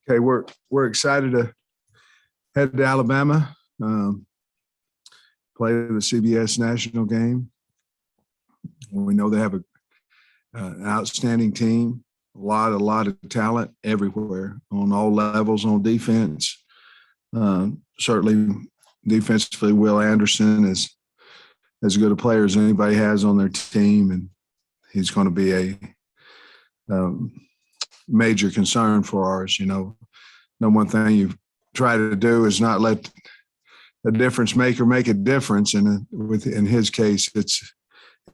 Okay, we're excited to head to Alabama, play the CBS national game. We know they have an outstanding team, a lot of talent everywhere on all levels on defense. Certainly, defensively, Will Anderson is as good a player as anybody has on their team, and he's going to be a major concern for ours. The one thing you try to do is not let a difference maker make a difference, and in his case, it's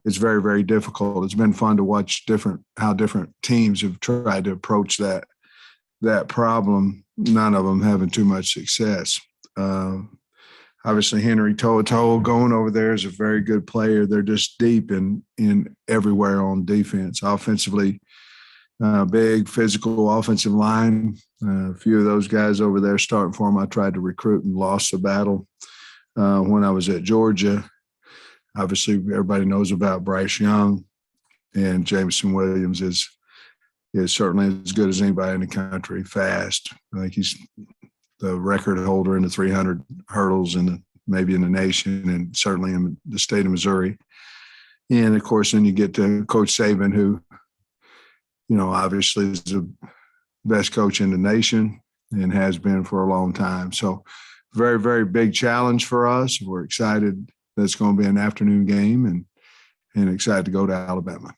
very, very difficult. It's been fun to watch how different teams have tried to approach that problem. None of them having too much success. Obviously, Henry To'oTo'o going over there is a very good player. They're just deep in everywhere on defense. Offensively, big, physical offensive line. A few of those guys over there starting for them, I tried to recruit and lost the battle when I was at Georgia. Obviously, everybody knows about Bryce Young, and Jameson Williams is certainly as good as anybody in the country, fast. I think he's the record holder in the 300 hurdles maybe in the nation, and certainly in the state of Missouri. And, of course, then you get to Coach Saban, who, obviously is the best coach in the nation and has been for a long time. So very, very big challenge for us. We're excited that it's going to be an afternoon game and excited to go to Alabama.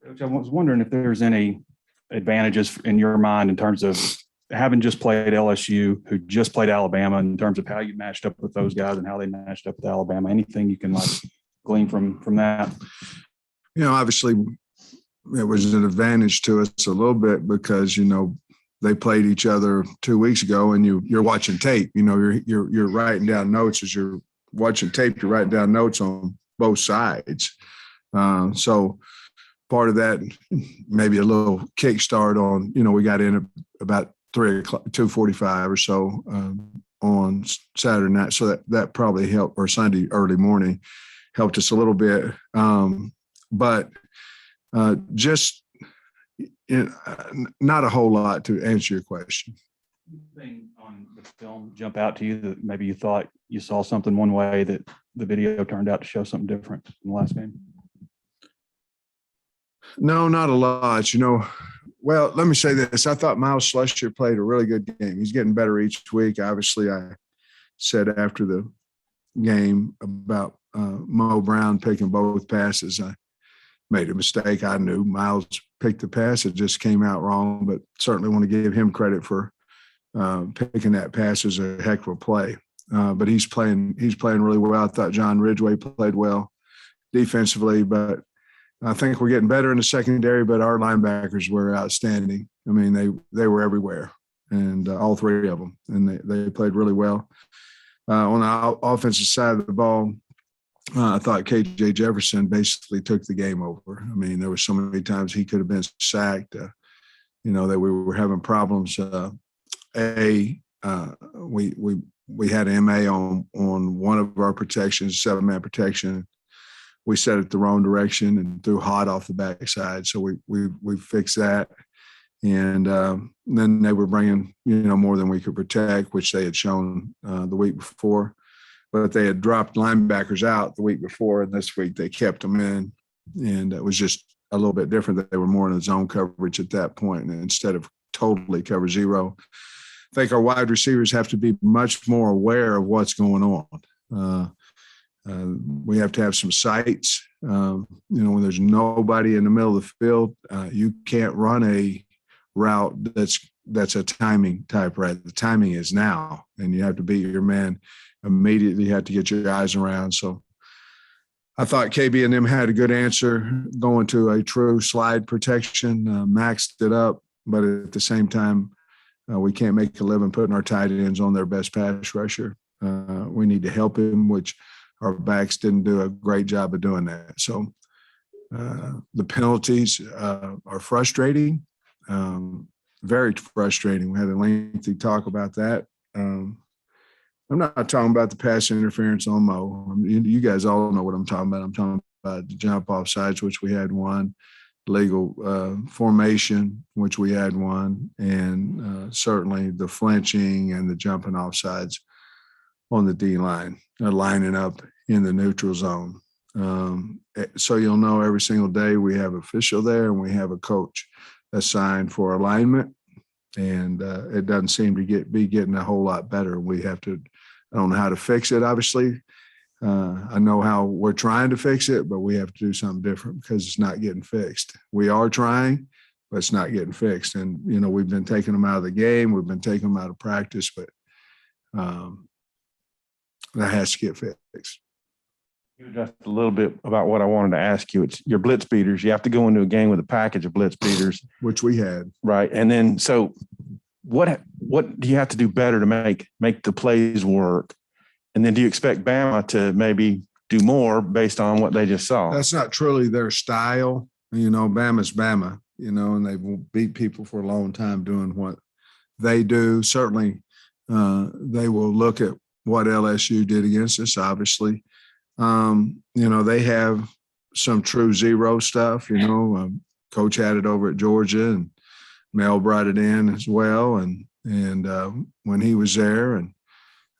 Coach, I was wondering if there's any advantages in your mind in terms of having just played LSU, who just played Alabama, in terms of how you matched up with those guys and how they matched up with Alabama. Anything you can glean from that? Obviously it was an advantage to us a little bit because, they played each other 2 weeks ago, and you're watching tape. You're writing down notes as you're watching tape. You're writing down notes on both sides. So part of that, maybe a little kickstart on. We got in at about 2:45 or so on Saturday night, so that probably helped, or Sunday early morning helped us a little bit. But just not a whole lot to answer your question. Anything on the film jump out to you that maybe you thought you saw something one way that the video turned out to show something different in the last game? No, not a lot. Well, let me say this. I thought Miles Slusher played a really good game. He's getting better each week. Obviously, I said after the game about Mo Brown picking both passes. I made a mistake. I knew Miles picked the pass. It just came out wrong, but certainly want to give him credit for picking that pass. As a heck of a play. But he's playing really well. I thought John Ridgway played well defensively, but I think we're getting better in the secondary, but our linebackers were outstanding. I mean, they were everywhere, and all three of them, and they played really well. On the offensive side of the ball, I thought KJ Jefferson basically took the game over. I mean, there were so many times he could have been sacked, that we were having problems. We had an MA on one of our protections, 7-man protection. We set it the wrong direction and threw hot off the backside. So we fixed that. And then they were bringing, more than we could protect, which they had shown the week before. But they had dropped linebackers out the week before, and this week they kept them in. And it was just a little bit different. That they were more in the zone coverage at that point, and instead of totally cover zero. I think our wide receivers have to be much more aware of what's going on. We have to have some sights. When there's nobody in the middle of the field, you can't run a route that's a timing type route. The timing is now, and you have to beat your man immediately. You have to get your eyes around. So I thought KB and them had a good answer going to a true slide protection, maxed it up, but at the same time, we can't make a living putting our tight ends on their best pass rusher. We need to help him, which our backs didn't do a great job of doing that. So the penalties are frustrating, very frustrating. We had a lengthy talk about that. I'm not talking about the pass interference on Mo. You guys all know what I'm talking about. I'm talking about the jump off sides, which we had one. legal formation, which we had one, and certainly the flinching and the jumping off sides on the D line, lining up in the neutral zone. So you'll know every single day we have official there and we have a coach assigned for alignment, and it doesn't seem to be getting a whole lot better. I don't know how to fix it, obviously. I know how we're trying to fix it, but we have to do something different because it's not getting fixed. We are trying, but it's not getting fixed. And, we've been taking them out of the game. We've been taking them out of practice, but that has to get fixed. Just a little bit about what I wanted to ask you. It's your blitz beaters. You have to go into a game with a package of blitz beaters, which we had. Right. And then, so what do you have to do better to make the plays work? And then do you expect Bama to maybe do more based on what they just saw? That's not truly their style. Bama's Bama, and they've beat people for a long time doing what they do. Certainly, they will look at what LSU did against us, obviously. They have some true zero stuff, Coach had it over at Georgia, and Mel brought it in as well. And when he was there,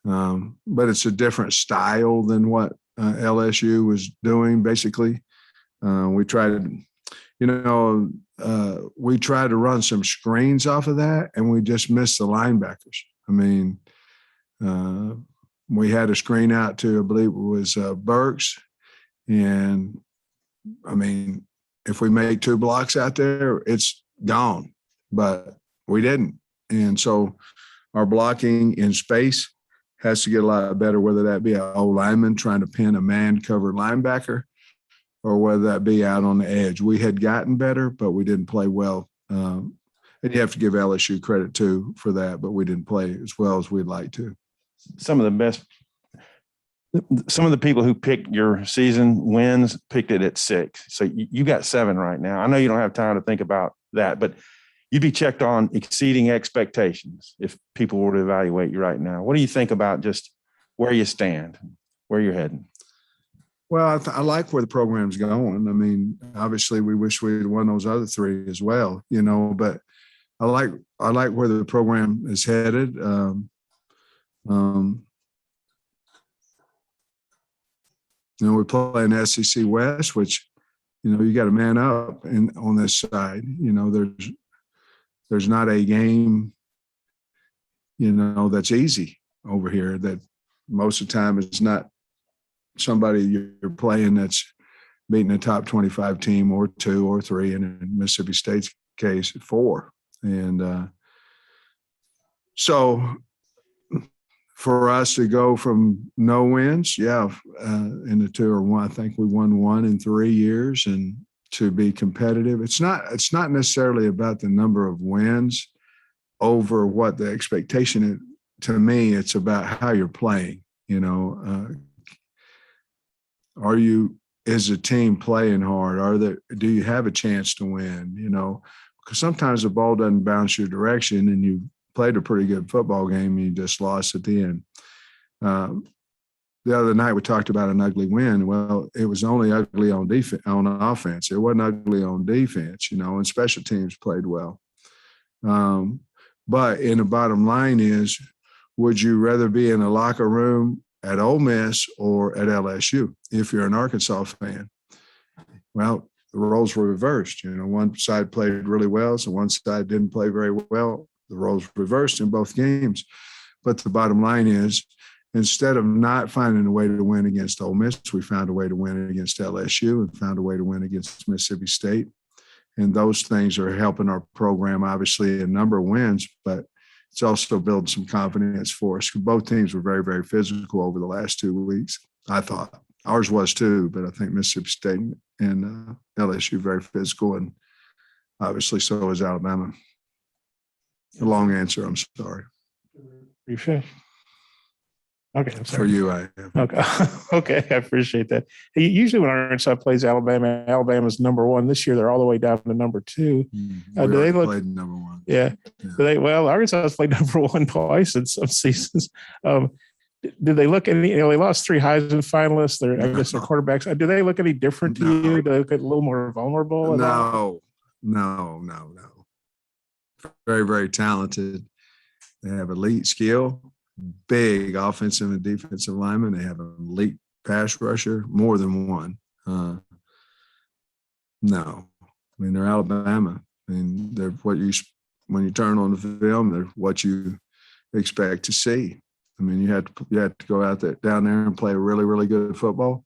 but it's a different style than what LSU was doing. Basically, we tried to run some screens off of that, and we just missed the linebackers. I mean, we had a screen out to, I believe it was Burks, and I mean, if we make 2 blocks out there, it's gone. But we didn't, and so our blocking in space has to get a lot better, whether that be an old lineman trying to pin a man-covered linebacker or whether that be out on the edge. We had gotten better, but we didn't play well. And you have to give LSU credit, too, for that, but we didn't play as well as we'd like to. Some of the people who picked your season wins picked it at 6. So you got 7 right now. I know you don't have time to think about that, but you'd be checked on exceeding expectations if people were to evaluate you right now. What do you think about just where you stand, where you're heading? Well, I like where the program's going. I mean, obviously we wish we'd won those other 3 as well, but I like where the program is headed. We play in SEC West, which, you got to man up on this side. There's not a game, that's easy over here. That most of the time is not somebody you're playing that's beating a top 25 team or 2 or 3, and in Mississippi State's case, 4. And so for us to go from no wins, into 2 or 1, I think we won 1 in 3 years, and to be competitive. It's not necessarily about the number of wins over what the expectation is. To me, it's about how you're playing. Is the team playing hard? Do you have a chance to win? Because sometimes the ball doesn't bounce your direction and you played a pretty good football game and you just lost at the end. The other night we talked about an ugly win. Well, it was only ugly on offense. It wasn't ugly on defense, and special teams played well. But in the bottom line is, would you rather be in a locker room at Ole Miss or at LSU if you're an Arkansas fan? Well, the roles were reversed. One side played really well, so one side didn't play very well. The roles were reversed in both games. But the bottom line is, instead of not finding a way to win against Ole Miss, we found a way to win against LSU and found a way to win against Mississippi State. And those things are helping our program, obviously, a number of wins, but it's also building some confidence for us. Both teams were very, very physical over the last 2 weeks, I thought. Ours was too, but I think Mississippi State and LSU very physical, and obviously so is Alabama. A long answer, I'm sorry. You finished? Okay, I'm sorry. For you, I am. Okay, okay, I appreciate that. Usually when Arkansas plays Alabama, Alabama's number 1. This year they're all the way down to number 2. We Do they look? played number 1. Yeah. Yeah. Well, Arkansas has played number 1 twice in some seasons. do they look any? They lost 3 Heisman finalists. I guess they're quarterbacks. Do they look any different to you? Do they look a little more vulnerable? No. Very, very talented. They have elite skill, big offensive and defensive linemen. They have an elite pass rusher, more than one. No, I mean, they're Alabama. I mean, they're when you turn on the film, they're what you expect to see. I mean, you have to go down there and play a really, really good football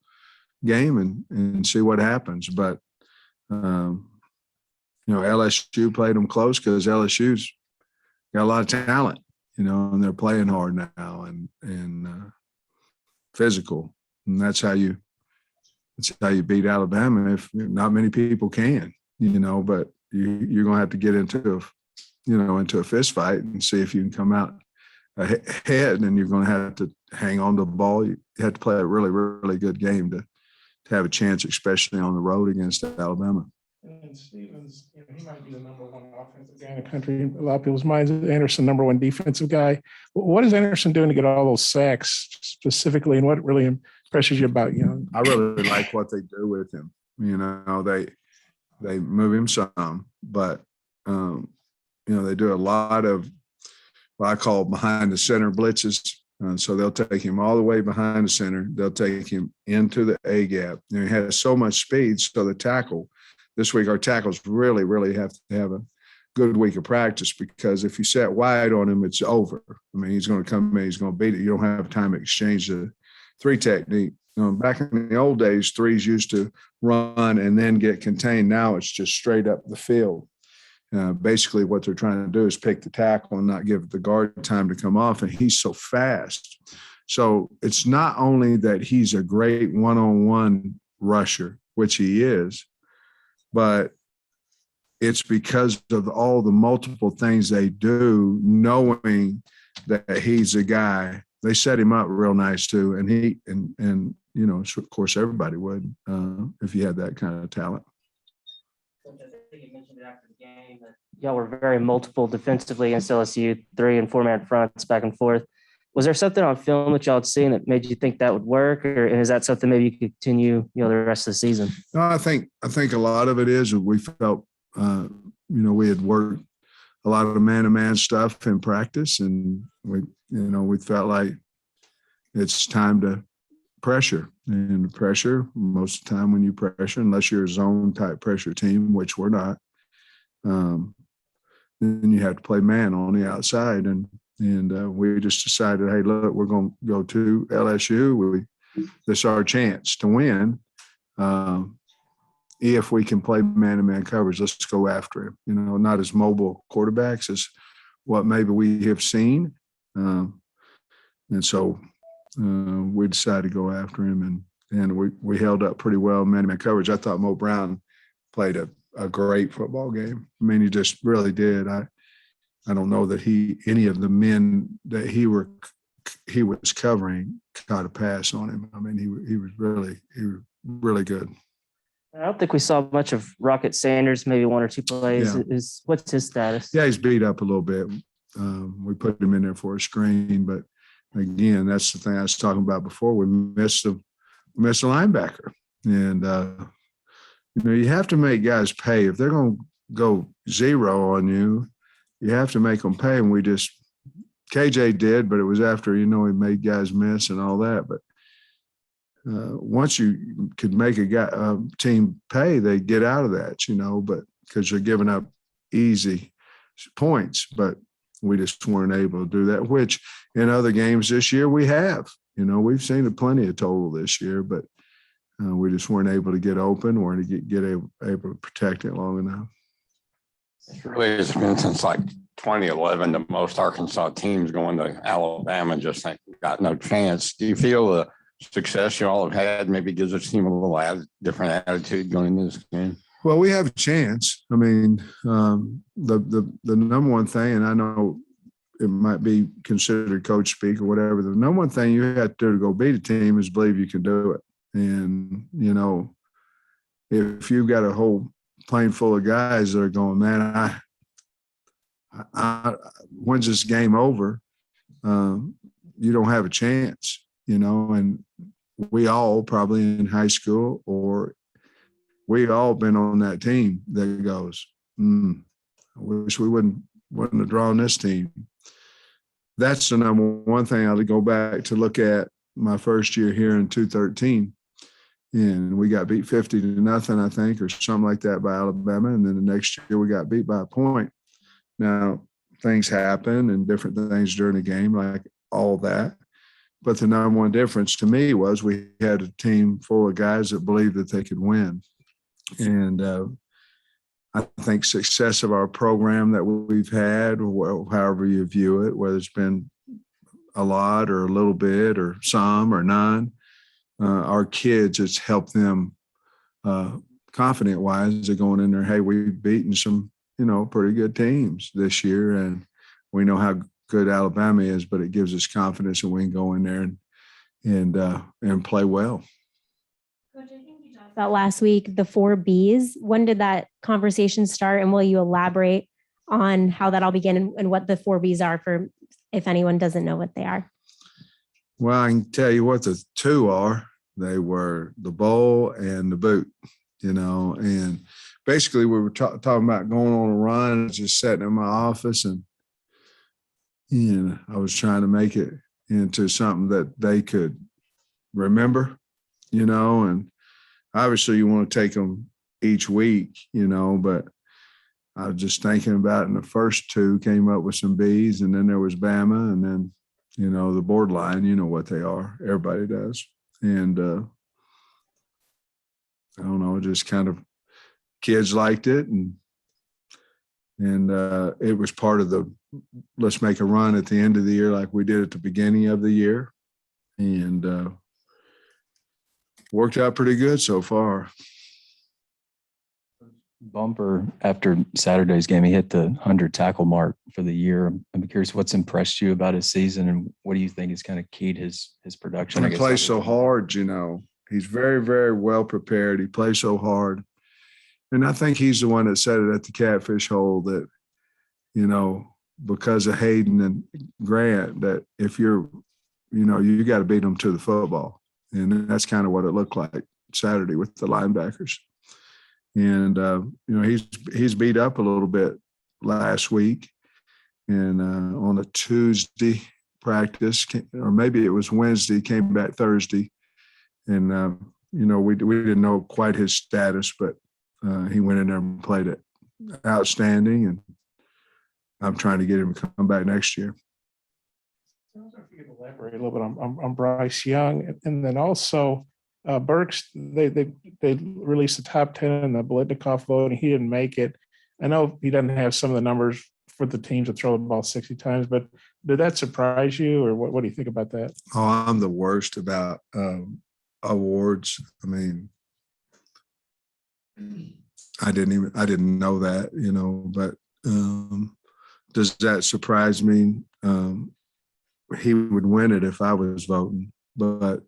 game and see what happens. But LSU played them close because LSU's got a lot of talent, and they're playing hard now and physical, and that's how you beat Alabama. If not many people can, but you're going to have to get into a fist fight and see if you can come out ahead, and you're going to have to hang on to the ball. You have to play a really, really good game to have a chance, especially on the road against Alabama. And Stevens, he might be the number 1 offensive guy in the country. A lot of people's minds. Anderson, number 1 defensive guy. What is Anderson doing to get all those sacks specifically, and what really impresses you about Young? I really like what they do with him. They move him some, but they do a lot of what I call behind the center blitzes. So they'll take him all the way behind the center. They'll take him into the A gap. He has so much speed, so the tackle. This week, our tackles really, really have to have a good week of practice, because if you set wide on him, it's over. I mean, he's going to come in, he's going to beat it. You don't have time to exchange the 3 technique. Back in the old days, 3s used to run and then get contained. Now it's just straight up the field. Basically, what they're trying to do is pick the tackle and not give the guard time to come off, and he's so fast. So it's not only that he's a great one-on-one rusher, which he is, but it's because of all the multiple things they do, knowing that he's a guy. They set him up real nice too, and of course everybody would if you had that kind of talent. I think you mentioned it after the game that y'all were very multiple defensively against LSU, 3 and 4-man fronts back and forth. Was there something on film that y'all had seen that made you think that would work, or is that something maybe you could continue, the rest of the season? No, I think a lot of it is we felt, we had worked a lot of the man-to-man stuff in practice, and we felt like it's time to pressure. And pressure, most of the time when you pressure, unless you're a zone-type pressure team, which we're not, then you have to play man on the outside. And we just decided, hey, look, we're going to go to LSU. This is our chance to win. If we can play man-to-man coverage, let's go after him. Not as mobile quarterbacks as what maybe we have seen. And so we decided to go after him, and we held up pretty well man-to-man coverage. I thought Mo Brown played a great football game. I mean, he just really did. I don't know that any of the men that he was covering caught a pass on him. I mean, he was really good. I don't think we saw much of Rocket Sanders, maybe 1 or 2 plays. Yeah. What's his status? Yeah, he's beat up a little bit. We put him in there for a screen, but again, that's the thing I was talking about before. We missed a linebacker, and you have to make guys pay. If they're going to go 0 on you, you have to make them pay. And KJ did, but it was after, he made guys miss and all that. But once you could make a team pay, they get out of that, but because you're giving up easy points. But we just weren't able to do that, which in other games this year we have. We've seen plenty of total this year, but we just weren't able to get open or to get able to protect it long enough. Really, it's been since like 2011 that most Arkansas teams going to Alabama just ain't got no chance. Do you feel the success you all have had maybe gives the team a little different attitude going into this game? Well, we have a chance. I mean, the number one thing, and I know it might be considered coach speak or whatever, the number one thing you have to do to go beat a team is believe you can do it. And, if you've got a whole plane full of guys that are going, man, when's this game over? you don't have a chance, and we all probably in high school or we all been on that team that goes, I wish we wouldn't have drawn this team. That's the number one thing. I'll go back to look at my first year here in 2013. And we got beat 50-0, I think, or something like that by Alabama. And then the next year we got beat by a point. Now, things happen and different things during the game, like all that. But the number one difference to me was we had a team full of guys that believed that they could win. And I think success of our program that we've had, or however you view it, whether it's been a lot or a little bit or some or none, our kids, it's helped them confident-wise. They're going in there, hey, we've beaten some, pretty good teams this year, and we know how good Alabama is, but it gives us confidence that we can go in there and play well. Coach, I think you talked about last week, the 4 Bs. When did that conversation start, and will you elaborate on how that all began and what the 4 Bs are for if anyone doesn't know what they are? Well, I can tell you what the 2 are. They were the bowl and the boot, and basically we were talking about going on a run, just sitting in my office, and I was trying to make it into something that they could remember, and obviously you want to take them each week, but I was just thinking about it, and the first 2 came up with some Bs, and then there was Bama, and then the borderline, what they are. Everybody does. And I don't know, just kind of kids liked it. And it was part of the let's make a run at the end of the year like we did at the beginning of the year. And worked out pretty good so far. Bumper after Saturday's game, he hit the 100 tackle mark for the year. I'm curious what's impressed you about his season, and what do you think is kind of keyed his production? And he plays so hard, He's very, very well prepared. He plays so hard. And I think he's the one that said it at the Catfish Hole that, because of Hayden and Grant, that if you're, you got to beat them to the football. And that's kind of what it looked like Saturday with the linebackers. And, he's beat up a little bit last week. And on a Tuesday practice, or maybe it was Wednesday, came back Thursday. And, we didn't know quite his status, but he went in there and played it outstanding. And I'm trying to get him to come back next year. I don't know if you could elaborate a little bit on Bryce Young, and then also Burks. They released the top 10 in the Blitz voting. He didn't make it. I know he doesn't have some of the numbers for the teams that throw the ball 60 times, but did that surprise you, or what do you think about that? Oh, I'm the worst about awards. I mean, I didn't know that, but does that surprise me? He would win it if I was voting, but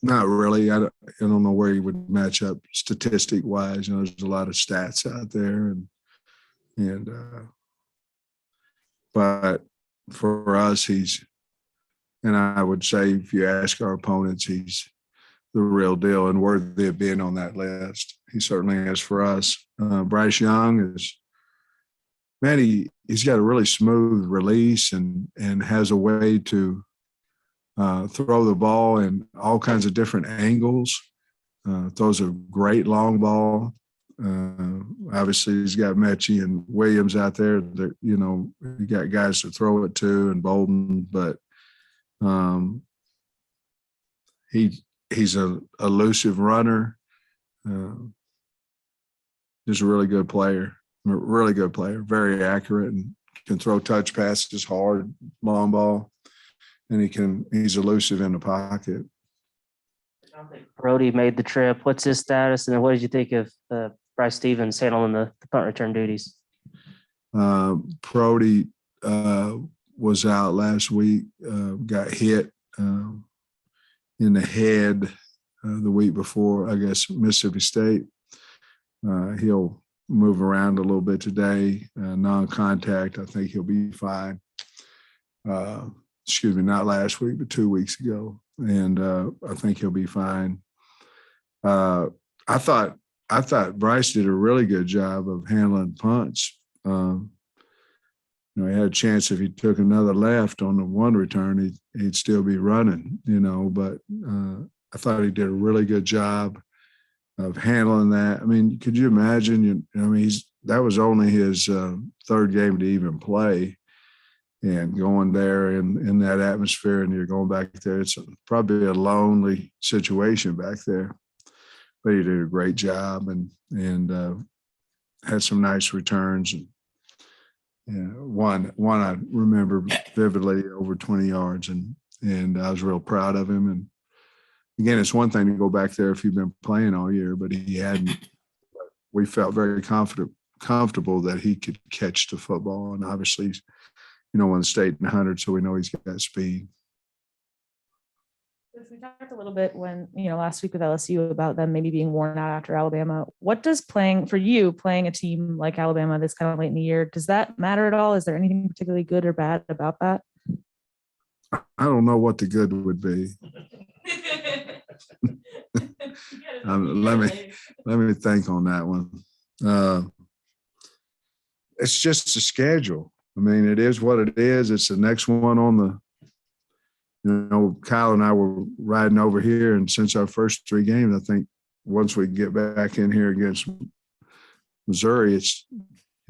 not really. I don't know where he would match up statistic wise. There's a lot of stats out there, and but for us, and I would say if you ask our opponents, he's the real deal and worthy of being on that list. He certainly is for us. Bryce Young is, man, he's got a really smooth release and has a way to throw the ball in all kinds of different angles. Throws a great long ball. Obviously, he's got Mechie and Williams out there. You got guys to throw it to, and Bolden, but he's a elusive runner. Just a really good player. Very accurate, and can throw touch passes hard, long ball, and he's elusive in the pocket. Brody made the trip. What's his status? And then what did you think of Bryce Stevens handling the punt return duties? Brody was out last week, got hit in the head the week before, I guess, Mississippi State. He'll move around a little bit today, non-contact. I think he'll be fine. Excuse me, not last week, but 2 weeks ago. And I think he'll be fine. I thought Bryce did a really good job of handling punts. He had a chance if he took another left on the one return, he'd still be running, but I thought he did a really good job of handling that. I mean, could you imagine, that was only his third game to even play, and going there in that atmosphere, and you're going back there, it's probably a lonely situation back there, but he did a great job and had some nice returns. And one I remember vividly over 20 yards, and I was real proud of him. And again, it's one thing to go back there if you've been playing all year, but he hadn't. We felt very comfortable that he could catch the football, and obviously, won the state in 100, so we know he's got speed. We talked a little bit last week with LSU about them maybe being worn out after Alabama. What does playing a team like Alabama this kind of late in the year, does that matter at all? Is there anything particularly good or bad about that? I don't know what the good would be. Let me think on that one. It's just a schedule. I mean, it is what it is. It's the next one on the. Kyle and I were riding over here, and since our first 3 games, I think once we get back in here against Missouri, it's,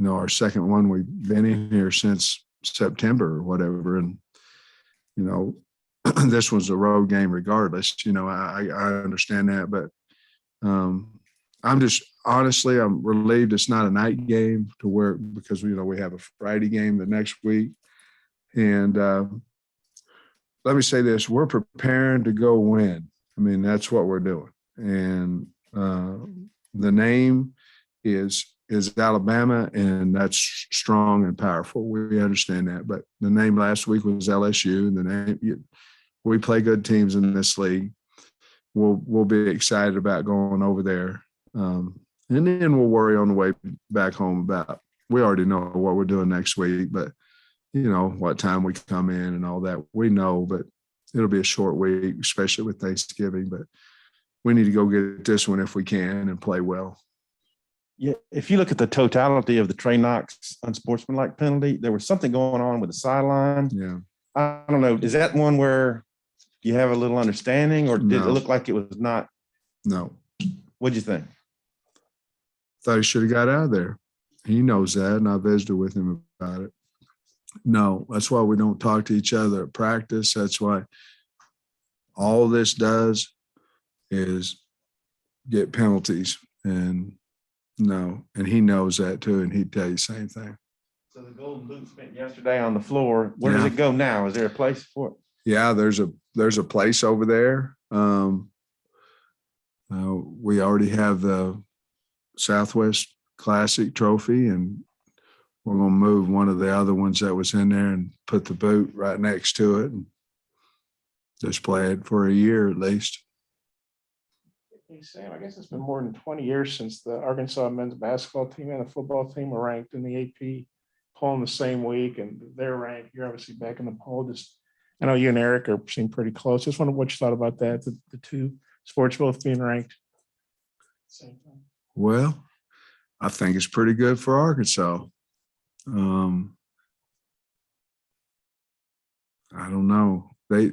our second one. We've been in here since September or whatever. And, this was a road game regardless. I understand that, but I'm relieved it's not a night game because we have a Friday game the next week. And, let me say this, we're preparing to go win. I mean, that's what we're doing. And the name is Alabama, and that's strong and powerful. We understand that. But the name last week was LSU, and we play good teams in this league. We'll be excited about going over there. And then we'll worry on the way back home we already know what we're doing next week, but what time we come in and all that. We know, but it'll be a short week, especially with Thanksgiving. But we need to go get this one if we can and play well. Yeah, if you look at the totality of the Trey Knox unsportsmanlike penalty, there was something going on with the sideline. Yeah. I don't know. Is that one where you have a little understanding, or did it look like it was not? No. What'd you think? Thought he should have got out of there. He knows that, and I visited with him about it. No, that's why we don't talk to each other at practice. That's why all this does is get penalties. And he knows that too, and he'd tell you the same thing. So the golden boot spent yesterday on the floor. Where does it go now? Is there a place for it? Yeah, there's a place over there. We already have the Southwest Classic trophy, and we're going to move one of the other ones that was in there and put the boot right next to it and just play it for a year at least. Hey, Sam, I guess it's been more than 20 years since the Arkansas men's basketball team and the football team were ranked in the AP poll in the same week, and they're ranked. You're obviously back in the poll. I know you and Eric seem pretty close. Just wonder what you thought about that, the two sports both being ranked. Same time. Well, I think it's pretty good for Arkansas. I don't know. I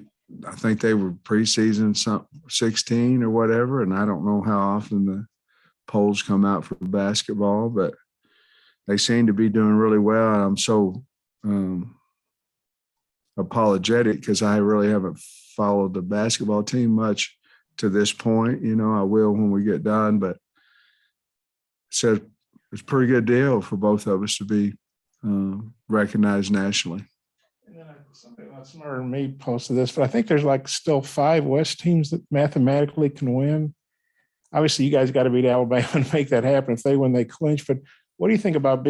think they were preseason 16 or whatever, and I don't know how often the polls come out for basketball, but they seem to be doing really well. I'm so apologetic because I really haven't followed the basketball team much to this point. I will when we get done, but it's a pretty good deal for both of us to be recognized nationally. And then somebody that's smarter than me posted this, but I think there's still 5 West teams that mathematically can win. Obviously, you guys got to beat Alabama and make that happen. If they win, they clinch. But what do you think about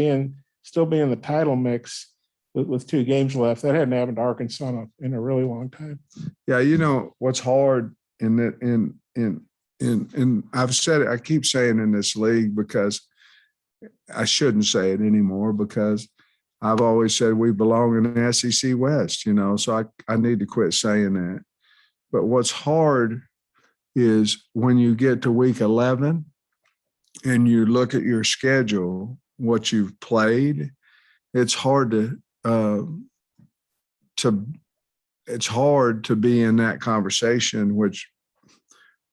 still being in the title mix with 2 games left? That hadn't happened to Arkansas in a really long time. Yeah, what's hard in I've said it. I keep saying in this league because I shouldn't say it anymore because I've always said we belong in the SEC West, so I need to quit saying that. But what's hard is when you get to week 11 and you look at your schedule, what you've played, it's hard it's hard to be in that conversation, which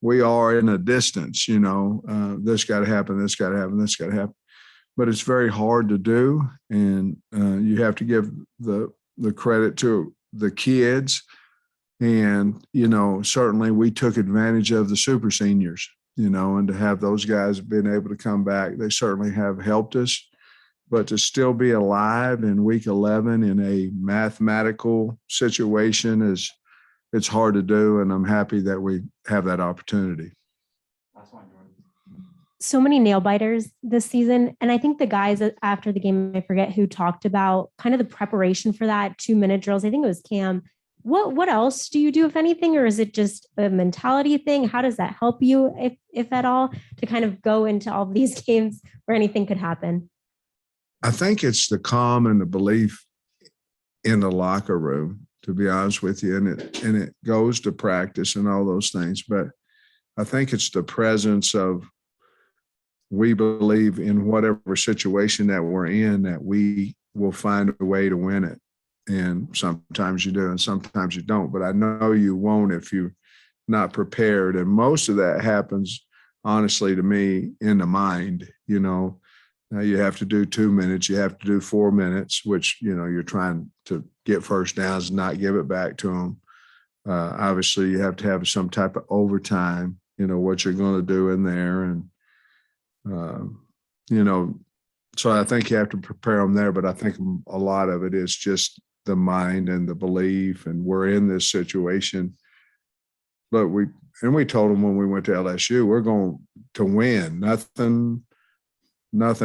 we are in a distance, this got to happen, this got to happen, this got to happen. But it's very hard to do. And you have to give the credit to the kids. And, certainly we took advantage of the super seniors, and to have those guys been able to come back, they certainly have helped us. But to still be alive in week 11 in a mathematical situation it's hard to do. And I'm happy that we have that opportunity. So many nail biters this season. And I think the guys after the game, I forget who talked about kind of the preparation for that 2-minute drills. I think it was Cam. What else do you do, if anything, or is it just a mentality thing? How does that help you, if at all, to kind of go into all of these games where anything could happen? I think it's the calm and the belief in the locker room, to be honest with you. And it goes to practice and all those things. But I think it's the presence of, we believe in whatever situation that we're in, that we will find a way to win it. And sometimes you do and sometimes you don't. But I know you won't if you're not prepared. And most of that happens, honestly, to me, in the mind. Now you have to do 2 minutes, you have to do 4 minutes, which, you're trying to get first downs and not give it back to them. Obviously, you have to have some type of overtime, what you're going to do in there. And, so I think you have to prepare them there. But I think a lot of it is just the mind and the belief, and we're in this situation. But we told them when we went to LSU, we're going to win, nothing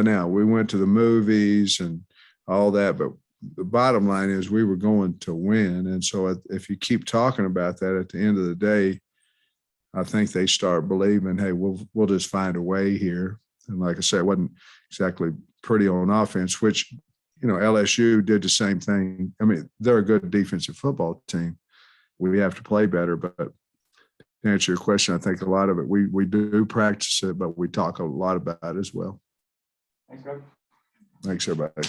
else. We went to the movies and all that, but the bottom line is we were going to win. And so if you keep talking about that, at the end of the day, I think they start believing, hey, we'll just find a way here. And like I said, it wasn't exactly pretty on offense, which, LSU did the same thing. I mean, they're a good defensive football team. We have to play better. But to answer your question, I think a lot of it, we do practice it, but we talk a lot about it as well. Thanks, Greg. Thanks, everybody.